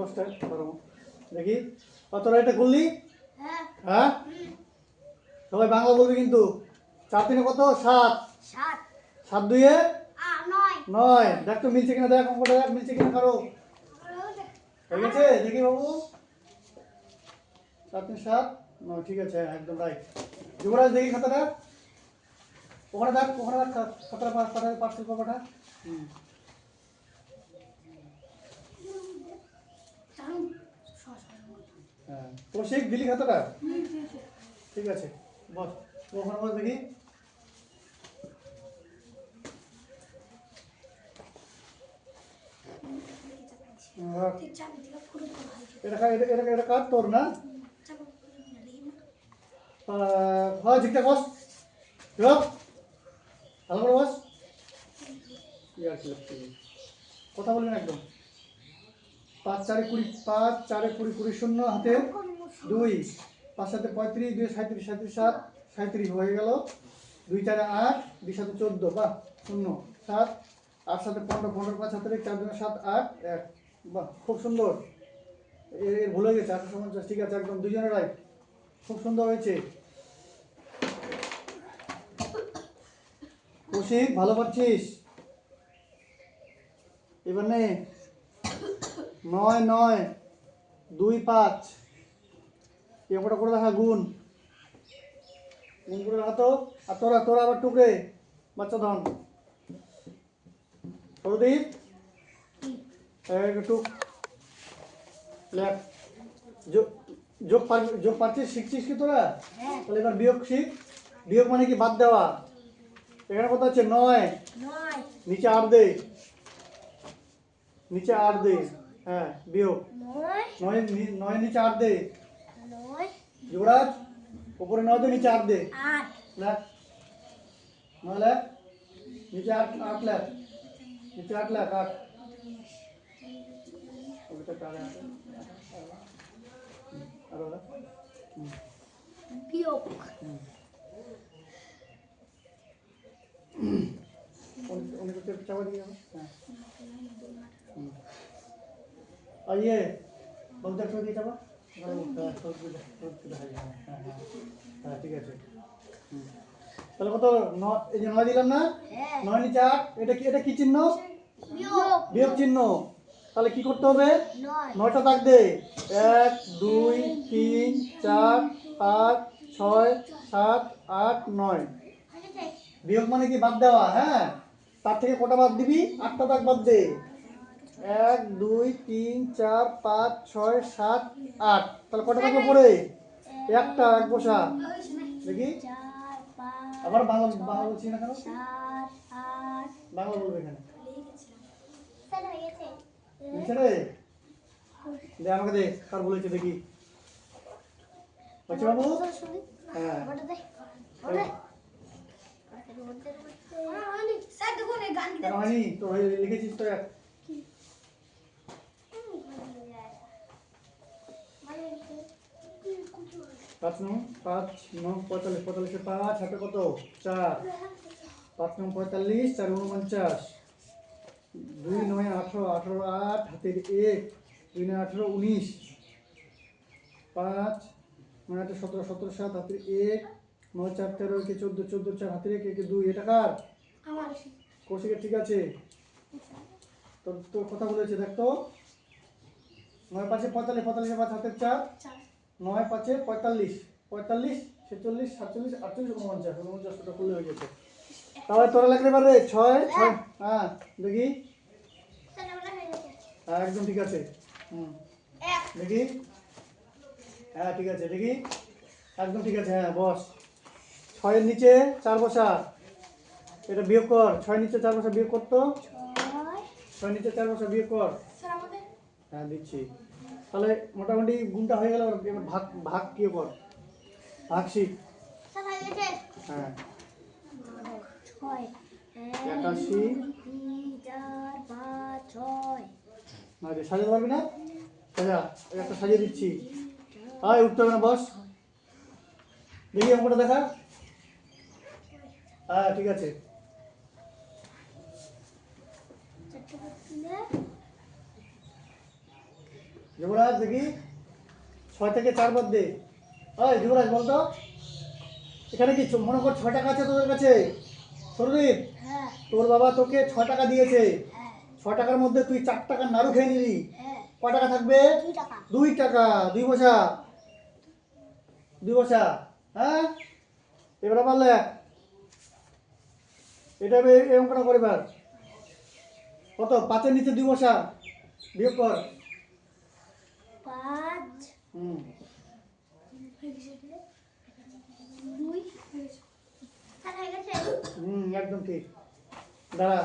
কষ্ট দেখি কতটা এটা করলি? হ্যাঁ সবাই বাংলা বলবি কিন্তু। 4 3 কত? 7। 7 2 এ 9। দেখ তো মিলছে কিনা, দেখ অঙ্কটা দেখ মিলছে কিনা কারো। হয়ে গেছে দেখি বাবু। 7 3 7 9 ঠিক আছে একদম রাইট। যুবরাজ দেখি খাতাটা, ওখানে দেখ খাতাটা পার্সেল পাবাটা। হ্যাঁ কৌশিক দিলি খাতাটা? ঠিক আছে বস ওখানে বস দেখি। এটা কার তোর না? হয় ঠিকঠাক বস। ভালো করে বস। কথা বলবেন একদম। 5 4 20 5 4 20 20 শূন্য হাতে 2 5 7 35 2 37 37 7 37 হয়ে গেল। 2 4 8 2 7 14 বাহ শূন্য 7 8 7 15 15 5 7 4 2 7 8 1 বাহ খুব সুন্দর। এর ভুলে গেছে 850 ঠিক আছে একদম দুজনে রাইট। খুব সুন্দর হয়েছে কৌশিক ভালো পাচ্ছিস। এবার নে 9 9 2 5 এই অঙ্কটা করে দেখা গুণ করে দেখা তো। আর তোরা তোরা আবার টুকরে বাচ্চা ধন সরদীপ টুক লেখ যোগ পাচ্ছিস শিখছিস কি তোরা? তাহলে এবার বিয়োগ শিখ। বিয়োগ মানে কি বাদ দেওয়া। এখানে কত আছে 9 নিচে 8 দে, নিচে 8 দে। হ্যাঁ বিয়োগ 9 নিচে 8 দে। যুবরাজ উপরে 9 দে নিচে 8 দে। লেখ 9 লেখ নিচে 8 লেখ নিচে 8 লেখ 8 ওটা কারে আছে আর ওটা বিয়োগ उनको तो चावा दिया और ये बहुत अच्छा दिया चावा হ্যাঁ ঠিক আছে। তাহলে কত এই যে 9 দিলাম না 9 নিচে 8 এটা কি চিহ্ন? বিয়োগ চিহ্ন। তাহলে কি করতে হবে? 9টা দাগ দে 1 2 3 4 5 6 7 8 9 বিয়োগ মানে কি বাদ দেওয়া। হ্যাঁ তার থেকে কটা বাদ দিবি? 8টা দাগ বাদ দে 1 2 3 4 5 6 7 8 তাহলে কটা থাকলো পরে? একটা এক বসা দেখি। আবার বাংলা বলছি না কেন? বাংলা বলবে এখানে দে আমাকে দে কার বলেছে দেখি বাচ্চা বাবু। হ্যাঁ কেন হয়নি তো লিখেছিস তো এক 5 9 5 9 45 45 5 হাতে কত 4 5 9 45 4 49 2 9 18 18 8 হাতে 1 2 9 18 19 5 9 8 17 17 7 হাতে 1 9 4 13 1 14 14 4 হাতে 1 1 2 এটা কার? আমার কৌশিকের ঠিক আছে তোর কথা বলেছে দেখ তো 9 5 45 45 5 হাতে 4 9 5 45 45 46 47 48 49 49টা খুলে হয়ে গেছে। তাহলে তোরা লিখতে পারবে 6 6 হ্যাঁ দেখি হ্যাঁ একদম ঠিক আছে দেখি হ্যাঁ ঠিক আছে দেখি একদম ঠিক আছে হ্যাঁ বস 6 এর নিচে 4 বসা এটা বিয়োগ কর 6 নিচে 4 বসা বিয়োগ কর তো 6 নিচে 4 বসা বিয়োগ কর। হ্যাঁ দিচ্ছি তাহলে মোটামুটি গুণটা হয়ে গেল। এবার ভাগ ভাগ কি কর ভাগ শিখ। হ্যাঁ 81 সাজাতে পারবি না? সাজা একটা সাজিয়ে দিচ্ছি। হয় উঠতে হবে না বস দেখি অঙ্কটা দেখা। হ্যাঁ ঠিক আছে যুবরাজ দেখি 6 থেকে 4 বাদ দে। ওই যুবরাজ বলতো এখানে কি মনে কর 6 টাকা আছে তোদের কাছে? সরদীপ, তোর বাবা তোকে 6 টাকা দিয়েছে। 6 টাকার মধ্যে তুই 4 টাকার নাড়ু খেয়ে নিলি। কয় টাকা থাকবে? 2 টাকা। 2 পয়সা। 2 পয়সা। হ্যাঁ, এবারে পারলে এটা এরকম করে করিবার কত? 5-এর নিচে 2 পয়সা বিয়োগ কর। 5 হুম, 2 হয়ে গেছে। একদম ঠিক। দাঁড়া,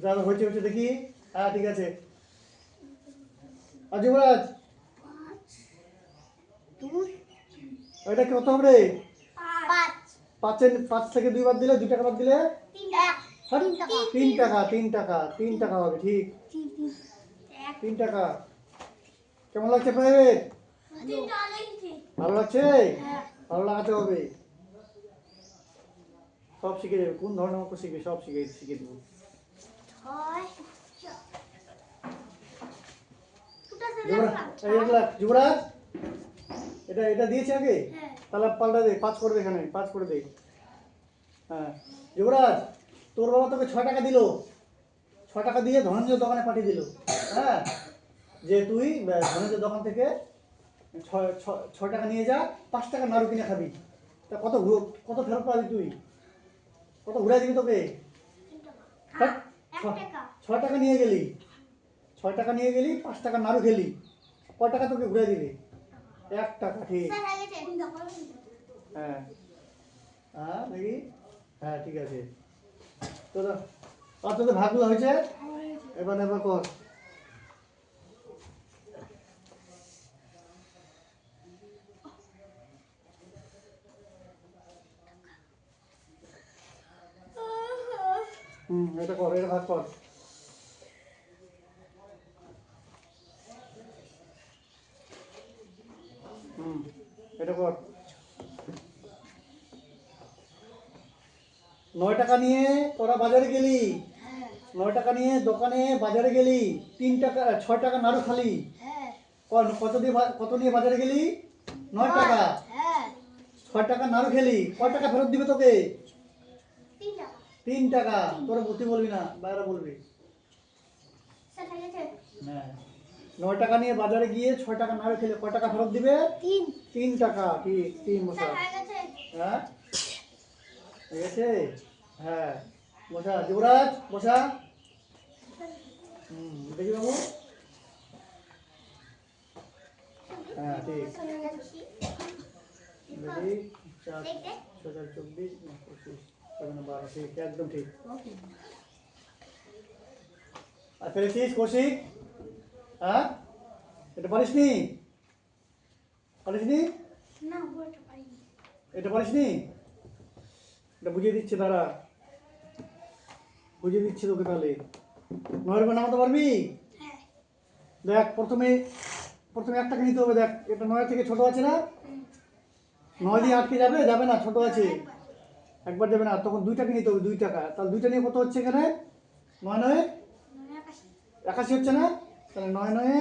দাঁড়া, হয়েছে হয়েছে দেখি। হ্যাঁ, ঠিক আছে। আর যুবরাজ 2 এটা কত হবে? 5 5 থেকে 2 বাদ দিলে 2 টাকা বাদ দিলে 3 টাকা। 3 টাকা। 3 টাকা। 3 টাকা হবে ঠিক। 3 টাকা। কেমন লাগছে প্রাইভেট? ভালো লাগছে? ভালো লাগাতে হবে। সব শিখে যাবে। কোন ধরনের অঙ্ক শিখবে সব শিখে দেবো। যুবরাজ এটা এটা দিয়েছে আগে, তাহলে পাল্টা দে, 5 করে দে, এখানে 5 করে দে। হ্যাঁ, যুবরাজ তোর বাবা তোকে 6 টাকা দিল। 6 টাকা দিয়ে ধনঞ্জয় দোকানে পাঠিয়ে দিল। হ্যাঁ, যে তুই ধনঞ্জয় দোকান থেকে 6 টাকা নিয়ে যা, 5 টাকা নাড়ু কিনে খাবি। তা কত ফেরত পাবি তুই? কত ঘুরাই দিবি তোকে? 6 টাকা নিয়ে গেলি, 6 টাকা নিয়ে গেলি, 5 টাকা নাড়ু খেলি, কয় টাকা তোকে ঘুরে দিবে? 1 টাকা। ঠিক। হ্যাঁ, হ্যাঁ দেখি। হ্যাঁ, ঠিক আছে। তোরা আর তোদের ভাগগুলো হয়েছে? এবার কর। এটা কর, এটা ভাগ কর। এটা কর। 9 টাকা নিয়ে তোরা বাজারে গেলি। 9 টাকা নিয়ে দোকানে বাজারে গেলি, 3 টাকা 6 টাকা নাড়ু খালি। কত নিয়ে বাজারে গেলি? 9 টাকা। 6 টাকা নাড়ু খেলি, কয় টাকা ফেরত দিবে তোকে? 3 টাকা। তোরা বুদ্ধি বলবি না, বাইরে বলবি। হ্যাঁ, 9 টাকা নিয়ে বাজারে গিয়ে 6 টাকা নাড়ু খেলে কয় টাকা ফেরত দিবে? 3 টাকা। ঠিক। 3 বসা। হ্যাঁ, ঠিক আছে। হ্যাঁ, বসা যুবরাজ, বসা। দেখি বাবু। হ্যাঁ, ঠিক। দেখি 4 6 24 25 12। ঠিক, একদম ঠিক। আর পেরেছিস কৌশিক? হ্যাঁ, এটা পারিসনি? পারিসনি? এটা পারিসনি? এটা বুঝিয়ে দিচ্ছে, দাঁড়া, বুঝিয়ে দিচ্ছি তোকে। তাহলে 9 এর নামাতে পারবি? দেখ, প্রথমে 1 টাকা নিতে হবে। দেখ, এটা 9 থেকে ছোট আছে না? 9 দিয়ে আটকে যাবে? যাবে না, ছোট আছে। একবার যাবে না, তখন 2 টাকা নিতে হবে। 2 টাকা। তাহলে 2টা নিয়ে কত হচ্ছে এখানে? 9 9 81 হচ্ছে না? তাহলে 9 9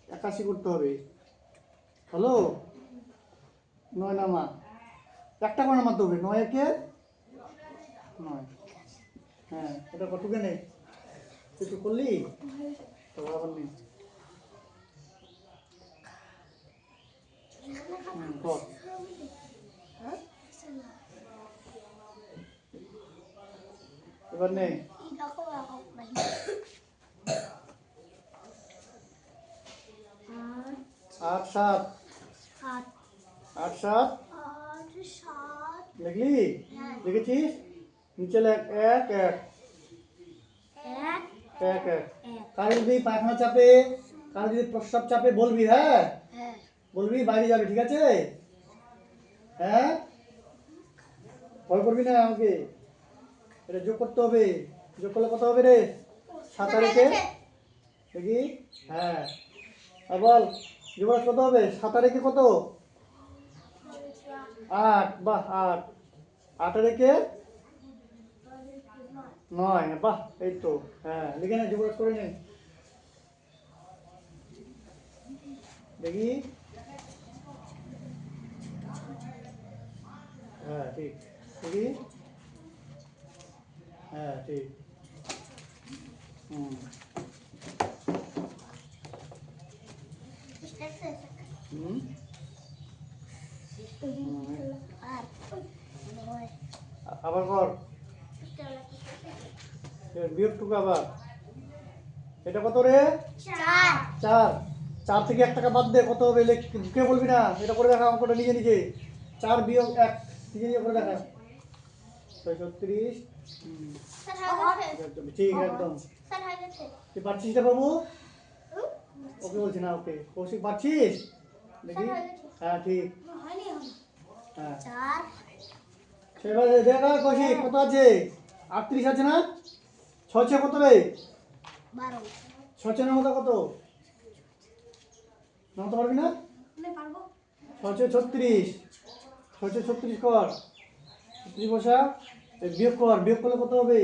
81 করতে হবে। হ্যালো, 9 নামা, 1 টাকা নামাতে হবে। 9 একে 9। হ্যাঁ, এটা কতকে নেই? তুই করলি তো আবার নেই। কর। এবার নেই। 8 7 8 7 লিখলি? লিখেছিস? নিচে লেখ 1 1 1 1। কার যদি পায়খানা চাপে, কার যদি প্রস্রাব চাপে বলবি। হ্যাঁ, বলবি, বাইরে যাবে। ঠিক আছে? হ্যাঁ, ভয় করবি না আমাকে। এটা যোগ করতে হবে। যোগ করলে কত হবে রে? 7 আর 1 দেখি। হ্যাঁ, আর বল যুবরাজ কত হবে? 7 আর 1 কত? 8। বাহ, 8। 8 আর 1 9। বাহ, এই তো। হ্যাঁ, লিখে নে, যুবরাজ করে নে। দেখি। হ্যাঁ ঠিক, দেখি। হ্যাঁ ঠিক। হুম হুম আবার কর, বিয়োগটুকু আবার। এটা কত রে? 4। 4 থেকে 1 টাকা বাদ দে, কত হবে কে বলবি না, এটা করে দেখা অঙ্কটা নিজে নিজে। 4 বিয়োগ 1 নিজে নিজে করে দেখা। 636। ঠিক একদম। তুই পারছিস না বাবু? ওকে বলছি না, ওকে কৌশিক পারছিস? দেখি। হ্যাঁ ঠিক। হ্যাঁ সেবার দেখা কৌশিক কত আছে? 38 আছে না? 6 কত রে? 6 নামতা কত? নামতে পারবি না? 636। 636 কর, 36 বসা। বিয়োগ কর, বিয়োগ করলে কত হবে?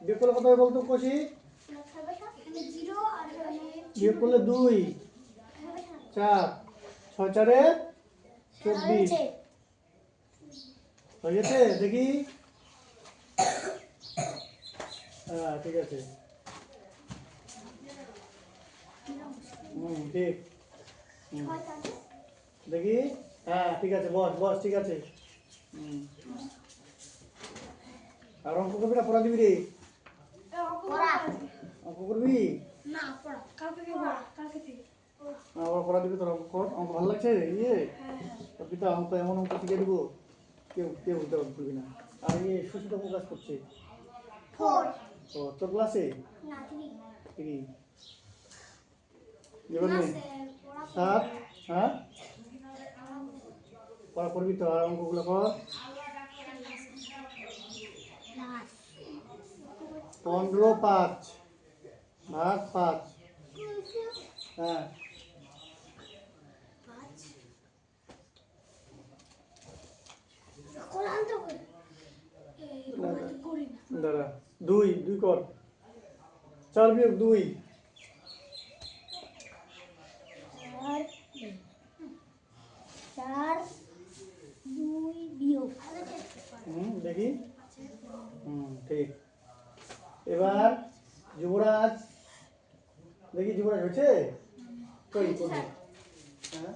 বিয়োগ করলে কত হবে বলতো কৌশিক? বিয়োগ করলে 2 4 6 4 24 হয়ে গেছে। দেখি। হ্যাঁ ঠিক আছে। ঠিক। দেখি। হ্যাঁ ঠিক আছে, বস বস, ঠিক আছে। হুম আর অঙ্ক করবি না, পড়া দিবি রে? অঙ্ক করবি? আবার পড়া দিবি তোর? অঙ্ক কর, অঙ্ক ভালো লাগছে ইয়ে তোর পিতা অঙ্ক, এমন অঙ্ক শিখে দিব কেউ কেউ বলবি না। আর ইয়ে সুচিত প্রকাশ করছে ও তোর ক্লাসে 3। এবার নেই 7। হ্যাঁ পড়া করবি তো, আর অঙ্কগুলো কর। 15 5 ভাগ 5। হ্যাঁ দাঁড়া, 2 2 কর। 4 বিয়োগ 2। দেখি। ঠিক। এবার যুবরাজ, দেখি যুবরাজ হচ্ছে কই কই? হ্যাঁ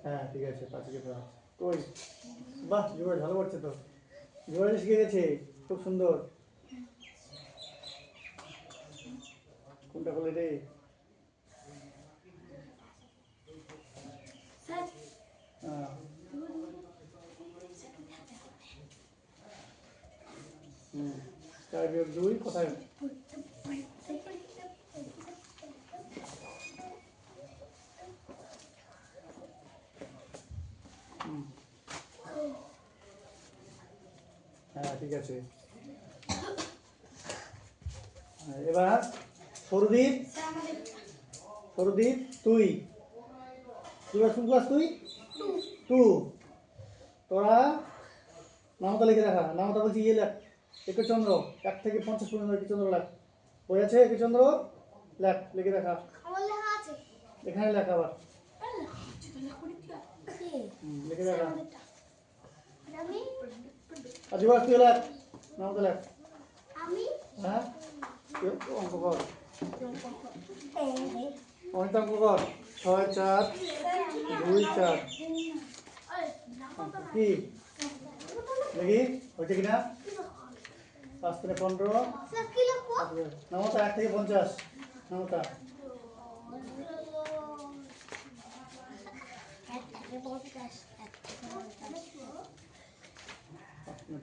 হ্যাঁ ঠিক আছে, 5 থেকে 5 কই। বাহ যুবরাজ ভালো করছে তো, যুবরাজ শিখে গেছে, খুব সুন্দর। কোনটা বলে রে? হ্যাঁ 4 বিয়োগ 2 কোথায়? হ্যাঁ ঠিক আছে। এবার সরদীপ, সরদীপ তুই তুই কোন ক্লাস? তুই 2। তোরা নামতা লিখে দেখা, নামতা বলছি ইয়ে লেখ। একচন্দ্র 1 থেকে 50 পর্যন্ত একচন্দ্র লেখ। বই আছে একচন্দ্র? লেখ, লিখে দেখা। এখানে লেখ আবার। লিখে দেখা। আর যুবরাজ তুই লেখ, নামতা লেখ। হ্যাঁ অঙ্ক কর, অনেকটা অঙ্ক কর। 6 4 2 4 কি দেখি হয়েছে কিনা? 5 থেকে 15 নামতা 1 থেকে 50 নামতা।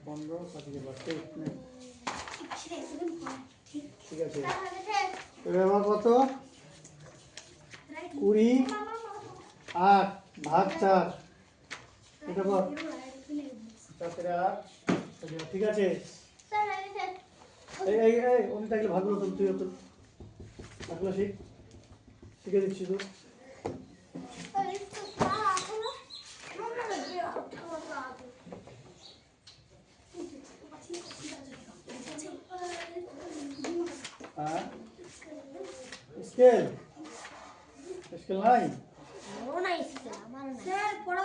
15 5 থেকে 50 ঠিক আছে। এবার আমার কত? 20 8 ভাগ 4। এটা কর। 4 থেকে 8 ঠিক আছে। এই এই এই উনি থাকলে ভাগগুলো তো তুই তো ভাগগুলো শিখে দিচ্ছি তো। হ্যাঁ স্কেল, স্কেল নাই। না স্কুল আমার না স্যার পড়া